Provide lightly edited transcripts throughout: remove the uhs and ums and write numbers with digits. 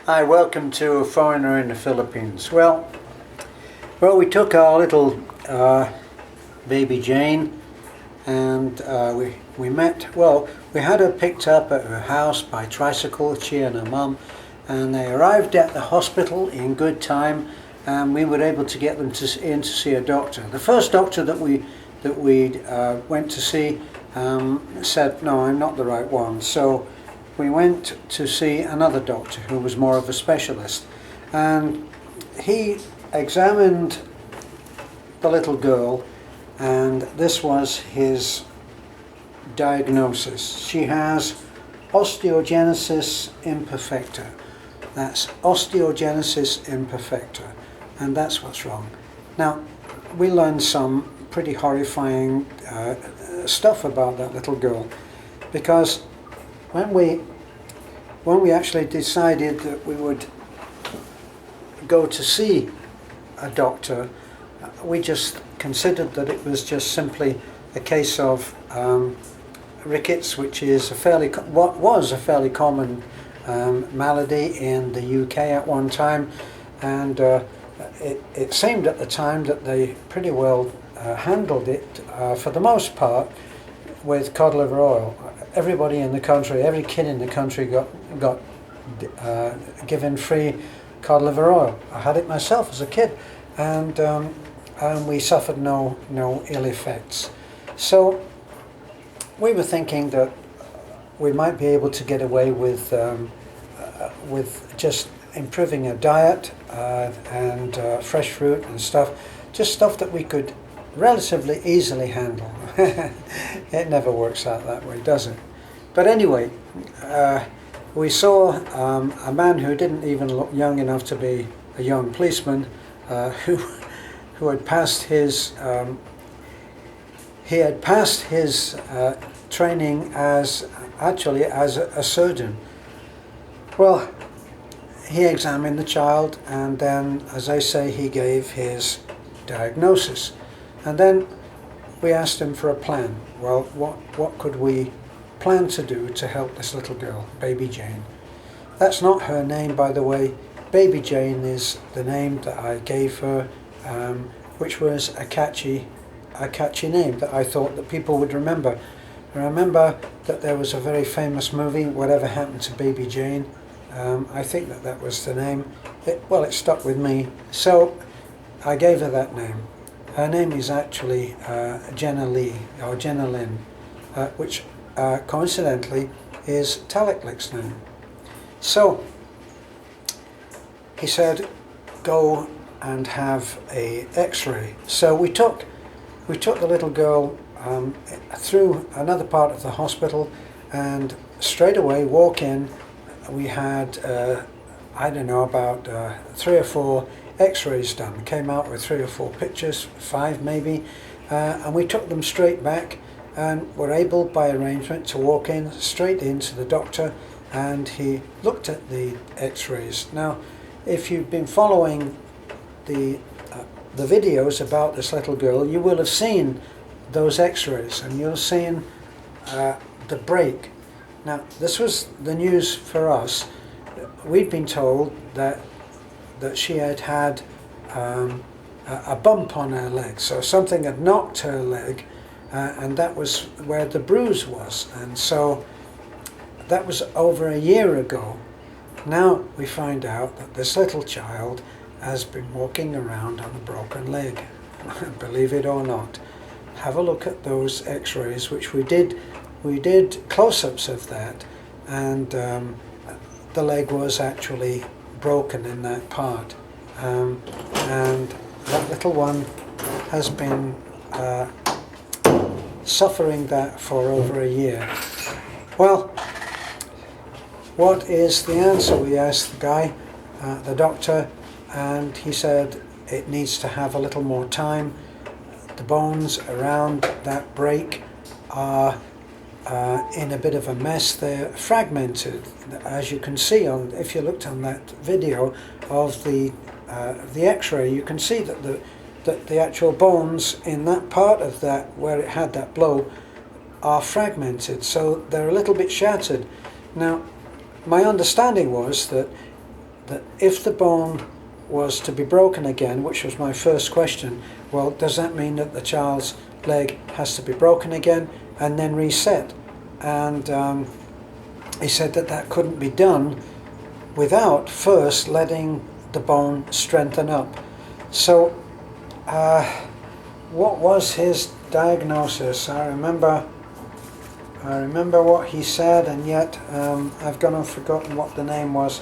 Hi, welcome to A Foreigner in the Philippines. Well, we took our little baby Jane, and we met. Well, we had her picked up at her house by tricycle, she and her mum, and they arrived at the hospital in good time, and we were able to get them in to see a doctor. The first doctor that we went to see said, "No, I'm not the right one." So we went to see another doctor who was more of a specialist, and he examined the little girl, and this was his diagnosis. She has osteogenesis imperfecta. That's osteogenesis imperfecta, and that's what's wrong. Now, we learned some pretty horrifying stuff about that little girl, because when we actually decided that we would go to see a doctor, we just considered that it was just simply a case of rickets, which is what was a fairly common malady in the UK at one time, and it seemed at the time that they pretty well handled it for the most part with cod liver oil. Everybody in the country, every kid in the country got given free cod liver oil. I had it myself as a kid, and we suffered no ill effects. So we were thinking that we might be able to get away with just improving a diet and fresh fruit and stuff, just stuff that we could relatively easily handle. It never works out that way, does it? But anyway, we saw a man who didn't even look young enough to be a young policeman, who had passed his training as a surgeon. Well, he examined the child, and then, as I say, he gave his diagnosis. And then we asked him for a plan. Well, what could we plan to do to help this little girl, Baby Jane? That's not her name, by the way. Baby Jane is the name that I gave her, which was a catchy name that I thought that people would remember. I remember that there was a very famous movie, Whatever Happened to Baby Jane. I think that was the name. It stuck with me, so I gave her that name. Her name is actually Jenna Lee, or Jenna Lynn, which coincidentally is Taliklik's name. So he said, go and have a X-ray. So we took the little girl through another part of the hospital, and straight away walk in. We had about 3 or 4 X-rays done. Came out with 3 or 4 pictures, 5 maybe, and we took them straight back, and were able by arrangement to walk in straight into the doctor, and he looked at the X-rays. Now, if you've been following the videos about this little girl, you will have seen those X-rays, and you'll have seen the break. Now, this was the news for us. We'd been told that she had a bump on her leg, so something had knocked her leg, and that was where the bruise was, and so that was over a year ago. Now we find out that this little child has been walking around on a broken leg. Believe it or not. Have a look at those X-rays, which we did close-ups of that, and the leg was actually broken in that part, and that little one has been suffering that for over a year. Well, what is the answer? We asked the guy, the doctor, and he said it needs to have a little more time. The bones around that break are in a bit of a mess. They're fragmented, as you can see if you looked on that video of the X-ray. You can see that the actual bones in that part of that where it had that blow are fragmented, so they're a little bit shattered. Now, my understanding was that that if the bone was to be broken again, which was my first question, well, does that mean that the child's leg has to be broken again and then reset? And he said that that couldn't be done without first letting the bone strengthen up. So what was his diagnosis? I remember what he said, and yet I've gone and forgotten what the name was.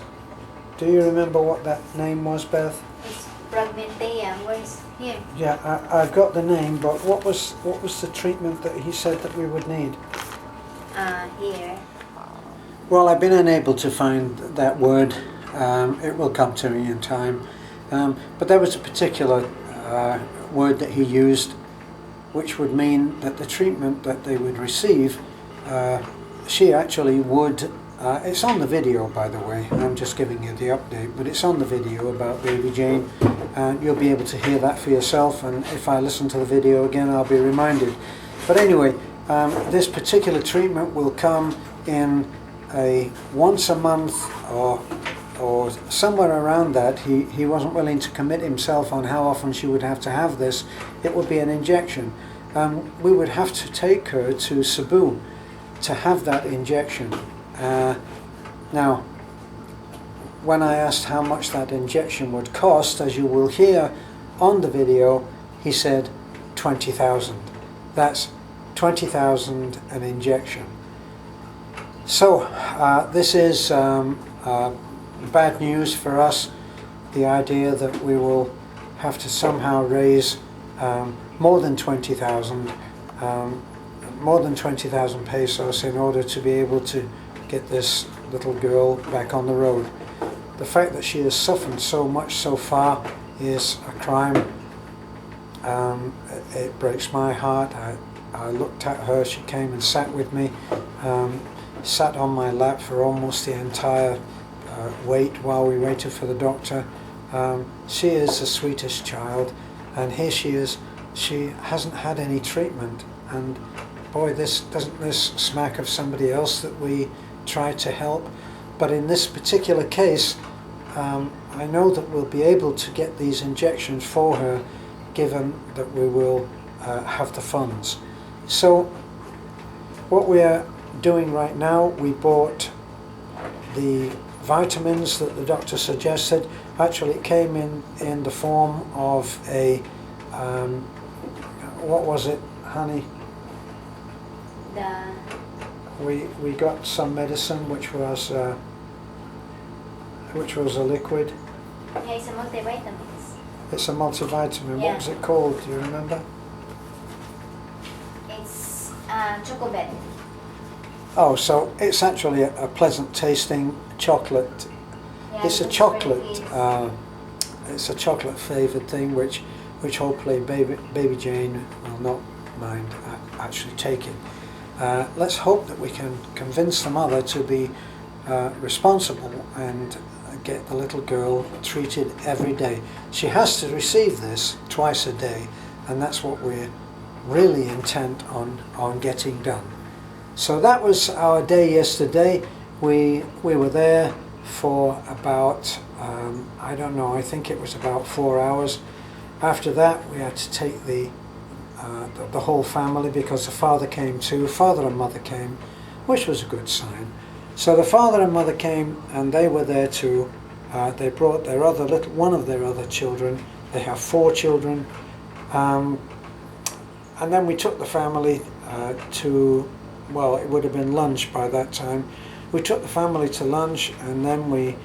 Do you remember what that name was, Beth? It's fragmentia. Where's here? Yeah, I've got the name, but what was the treatment that he said that we would need? Here. Well, I've been unable to find that word. It will come to me in time. But there was a particular word that he used, which would mean that the treatment that they would receive, she actually would, it's on the video, by the way, I'm just giving you the update, but it's on the video about baby Jane, and you'll be able to hear that for yourself, and if I listen to the video again, I'll be reminded. But anyway, this particular treatment will come in a once a month or somewhere around that. He wasn't willing to commit himself on how often she would have to have this. It would be an injection. We would have to take her to Cebu to have that injection. Now, when I asked how much that injection would cost, as you will hear on the video, he said 20,000. That's 20,000 an injection. So this is bad news for us, the idea that we will have to somehow raise more than 20,000 pesos in order to be able to get this little girl back on the road. The fact that she has suffered so much so far is a crime. It breaks my heart. I looked at her, she came and sat with me, sat on my lap for almost the entire wait while we waited for the doctor. She is the sweetest child, and here she is. She hasn't had any treatment, and boy, doesn't this smack of somebody else that we tried to help. But in this particular case, I know that we'll be able to get these injections for her, given that we will have the funds. So what we are doing right now, we bought the vitamins that the doctor suggested. Actually, it came in the form of a what was it, honey? We got some medicine which was a liquid. Yeah, it's a multivitamins. It's a multivitamin. Yeah. What was it called? Do you remember? It's Chocobet. Oh, so it's actually a pleasant tasting chocolate. Yeah, It's a chocolate. It's a chocolate flavoured thing, which hopefully baby Jane will not mind actually taking. Let's hope that we can convince the mother to be responsible and get the little girl treated every day. She has to receive this twice a day, and that's what we're really intent on getting done. So that was our day yesterday. We were there for about, I don't know, I think it was about 4 hours. After that, we had to take the whole family, because the father came too. Father and mother came, which was a good sign. So the father and mother came, and they were there too. They brought their one of their other children. They have 4 children. And then we took the family to, well, it would have been lunch by that time. We took the family to lunch, and then we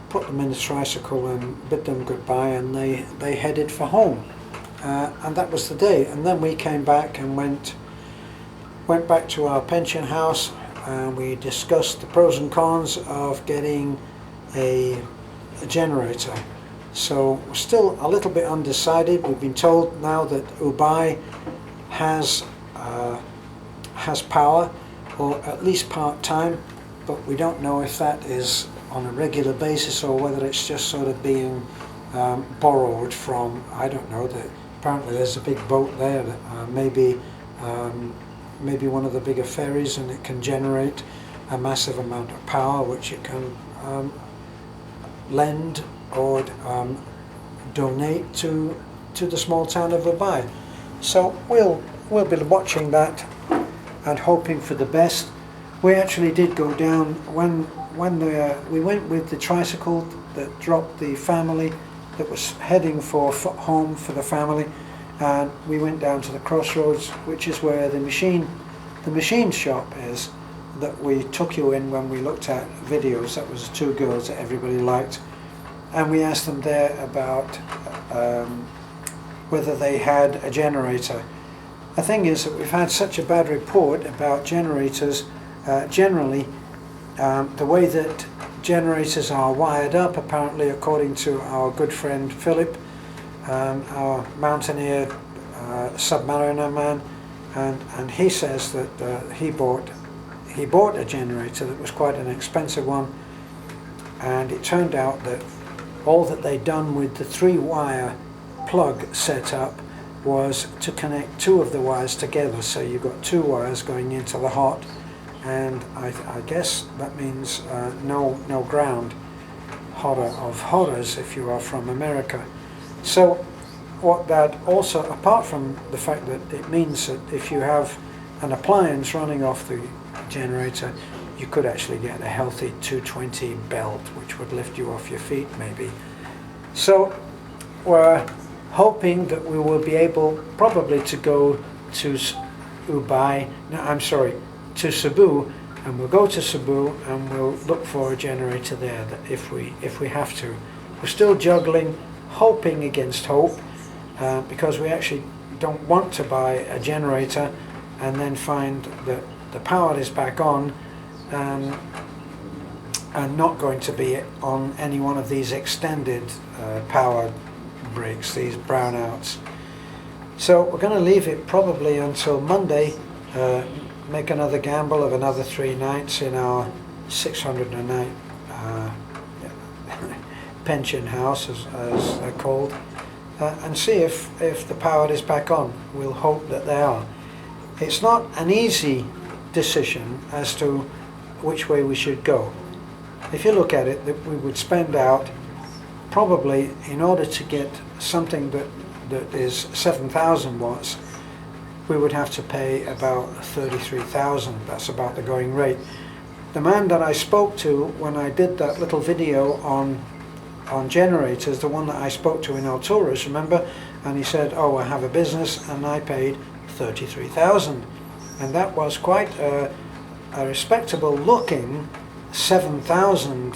put them in the tricycle and bid them goodbye, and they headed for home. And that was the day. And then we came back and went back to our pension house, and we discussed the pros and cons of getting a generator. So we're still a little bit undecided. We've been told now that Ubay has power, or at least part-time, but we don't know if that is on a regular basis or whether it's just sort of being borrowed from, I don't know, apparently there's a big boat there that maybe one of the bigger ferries, and it can generate a massive amount of power, which it can lend or donate to the small town of Dubai. So we'll be watching that and hoping for the best. We actually did go down when we went with the tricycle that dropped the family that was heading for home for the family, and we went down to the crossroads, which is where the machine shop is that we took you in when we looked at videos. That was the two girls that everybody liked, and we asked them there about whether they had a generator. The thing is that we've had such a bad report about generators. Generally, the way that generators are wired up, apparently according to our good friend Philip, our mountaineer submariner man, and he says that he bought a generator that was quite an expensive one, and it turned out that all that they'd done with the 3-wire plug setup was to connect 2 of the wires together, so you've got 2 wires going into the hot, and I guess that means no ground. Horror of horrors if you are from America. So what that also, apart from the fact that it means that if you have an appliance running off the generator, you could actually get a healthy 220 belt, which would lift you off your feet maybe. So we're hoping that we will be able probably to go to to Cebu, and we'll go to Cebu and we'll look for a generator there that if we have to. We're still juggling, hoping against hope, because we actually don't want to buy a generator and then find that the power is back on and not going to be on any one of these extended power breaks, these brownouts. So we're going to leave it probably until Monday, make another gamble of another 3 nights in our 600 a night pension house, as they're called, and see if the power is back on. We'll hope that they are. It's not an easy decision as to which way we should go. If you look at it, that we would spend out probably, in order to get something that is 7,000 watts, we would have to pay about 33,000. That's about the going rate. The man that I spoke to when I did that little video on generators, the one that I spoke to in Alturas, remember? And he said, oh, I have a business and I paid 33,000. And that was quite a respectable looking 7,000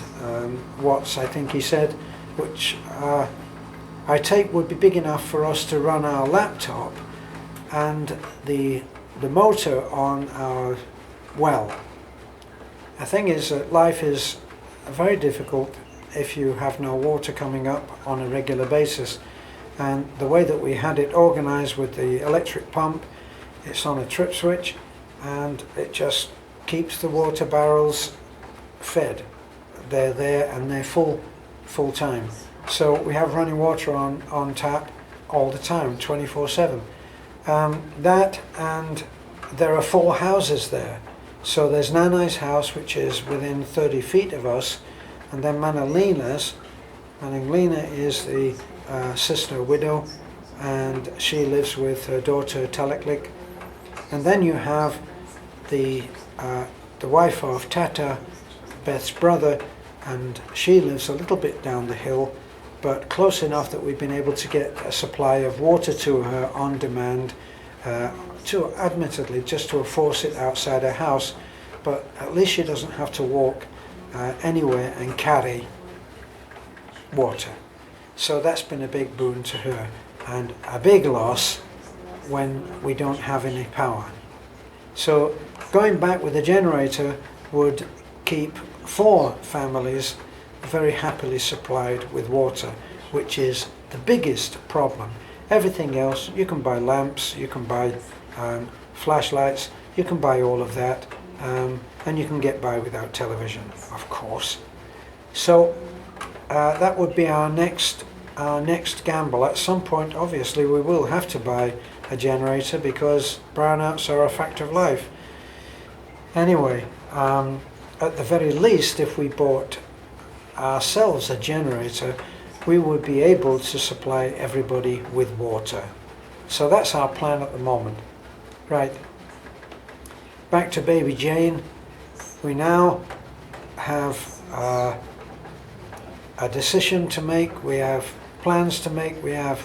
watts, I think he said, which I take would be big enough for us to run our laptop and the motor on our well. The thing is that life is very difficult if you have no water coming up on a regular basis, and the way that we had it organized with the electric pump, it's on a trip switch and it just keeps the water barrels fed. They're there and they're full time. So we have running water on tap all the time, 24/7. That, and there are 4 houses there. So there's Nanai's house, which is within 30 feet of us, and then Manalina's. Manalina is the sister widow, and she lives with her daughter Taliklik. And then you have the wife of Tata, Beth's brother, and she lives a little bit down the hill, but close enough that we've been able to get a supply of water to her on demand, admittedly just to force it outside her house, but at least she doesn't have to walk anywhere and carry water. So that's been a big boon to her, and a big loss when we don't have any power. So going back with the generator would keep 4 families very happily supplied with water, which is the biggest problem. Everything else, you can buy lamps, you can buy flashlights, you can buy all of that, and you can get by without television, of course. So that would be our next gamble. At some point, obviously, we will have to buy a generator because brownouts are a fact of life. Anyway, at the very least, if we bought ourselves a generator, we would be able to supply everybody with water. So that's our plan at the moment. Right, back to baby Jane. We now have a decision to make, we have plans to make, we have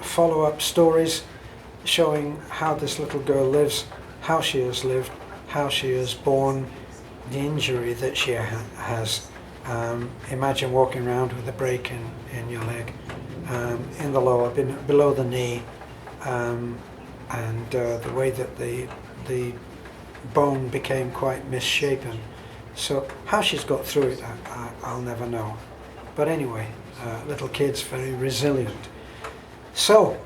follow-up stories showing how this little girl lives, how she has lived, how she is born, the injury that she has. Imagine walking around with a break in your leg, in the lower, below the knee, and the way that the bone became quite misshapen. So how she's got through it, I'll never know. But anyway, little kid's very resilient. So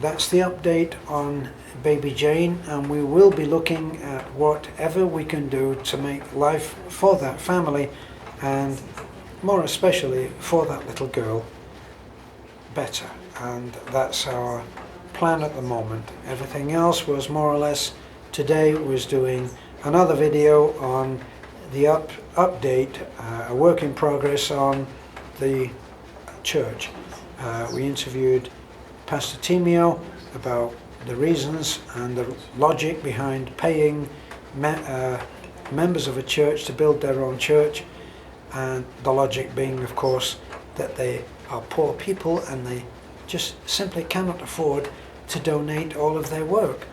that's the update on baby Jane, and we will be looking at whatever we can do to make life for that family, and more especially for that little girl, better. And that's our plan at the moment. Everything else was more or less, today was doing another video on the update, a work in progress on the church. We interviewed Pastor Timio about the reasons and the logic behind paying members of a church to build their own church, and the logic being, of course, that they are poor people and they just simply cannot afford to donate all of their work.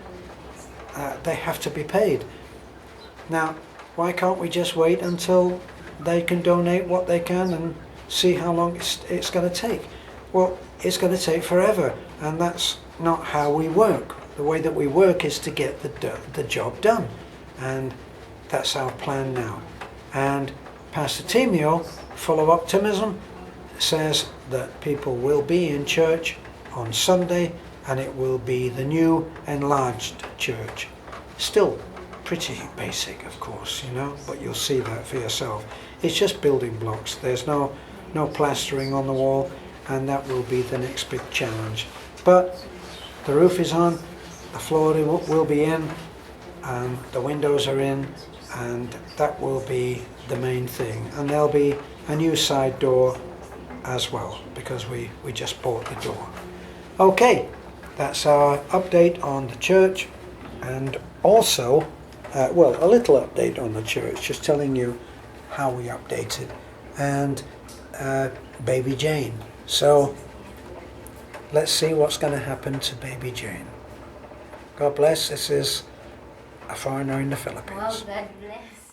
They have to be paid. Now, why can't we just wait until they can donate what they can and see how long it's going to take? Well, it's going to take forever, and that's not how we work. The way that we work is to get the job done, and that's our plan now. And Pastor Timio, full of optimism, says that people will be in church on Sunday, and it will be the new enlarged church. Still pretty basic, of course, you know, but you'll see that for yourself. It's just building blocks. There's no plastering on the wall, and that will be the next big challenge. But the roof is on, the flooring will be in, the windows are in, and that will be the main thing. And there'll be a new side door as well, because we just bought the door. Okay, that's our update on the church, and also, well, a little update on the church, just telling you how we updated, and baby Jane. So let's see what's going to happen to baby Jane. God bless. This is a foreigner in the Philippines. Wow, God bless.